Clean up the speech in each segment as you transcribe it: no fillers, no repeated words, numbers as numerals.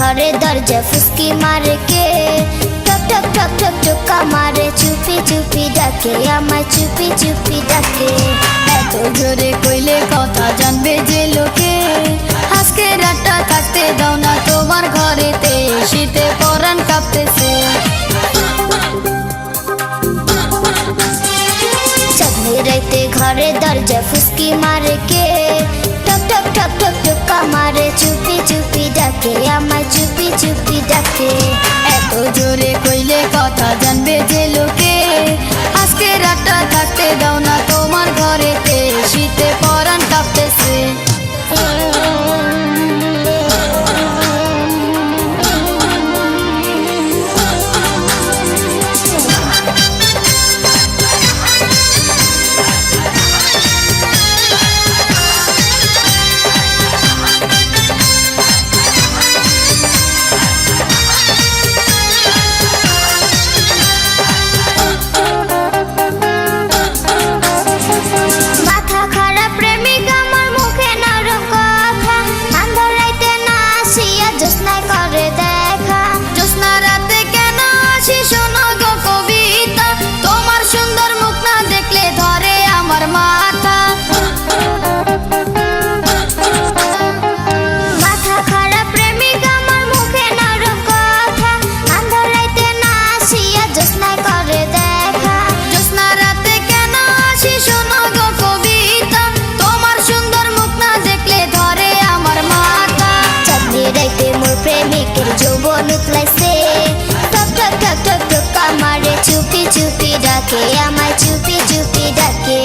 ঘরে দরজা ফুসকি মারে কে, টক টক টক টক টোকা মারে, চুপি চুপি ডাকে আমায়, চুপি চুপি ডাকে। এত জোরে কইলে কথা জানবে যে লোকে, আজকে রাতটা থাকতে দাও না তোমার ঘরেতে, শীতে পরাণ কাঁপতেছে। চাঁদনি রাইতে ঘরে দরজা ফুসকি মারে কে, টক টক টক টক টোকা মারে, চুপি চুপি ডাকে আমায়, চুপি চুপি ডাকে। এত জোরে কইলে কথা জানবে যে লোকে, আজকে রাতটা থাকতে দাও না তোমার ঘরেতে, শীতে পরাণ কাঁপতেছে। প্রেমিকের যৌবন উতলাইছে, টক টক টক টক টোকা মারে, চুপি চুপি ডাকে আমায়, চুপি চুপি ডাকে।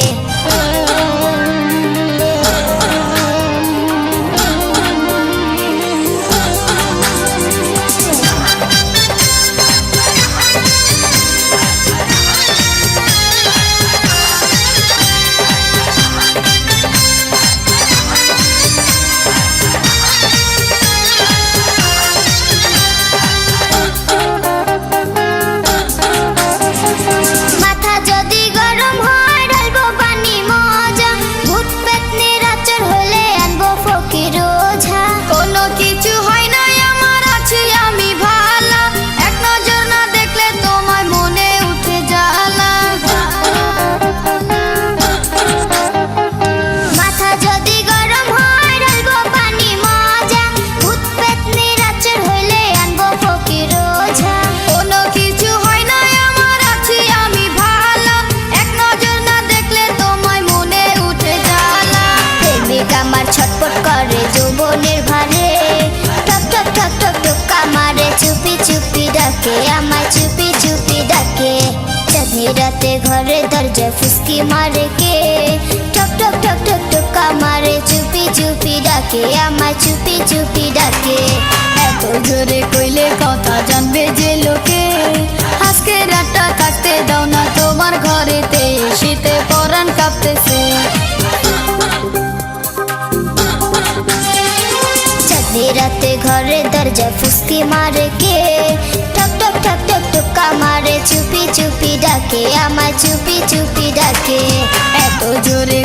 আমার ছটপট করে যৌবনের ভারে, টক টক টক টক টোকা মারে, চুপি চুপি ডাকে আমায়, চুপি চুপি ডাকে। চাঁদনি রাতে ঘরে দরজা ফুসকি মারে কে, টক টক টক টক টোকা মারে, চুপি চুপি ডাকে আমায়, চুপি চুপি ডাকে। এত জোরে কইলে কথা জানবে যে লোকে, আজকে রাতটা থাকতে দাও না তোমার ঘরেতে, শীতে পরাণ কাঁপতেছে। চাঁদনি রাতে ঘরে দরজা ফুসকি মারে কে, টক টক টক টক টোকা মারে, চুপি চুপি ডাকে আমায়, চুপি চুপি ডাকে। এত জোরে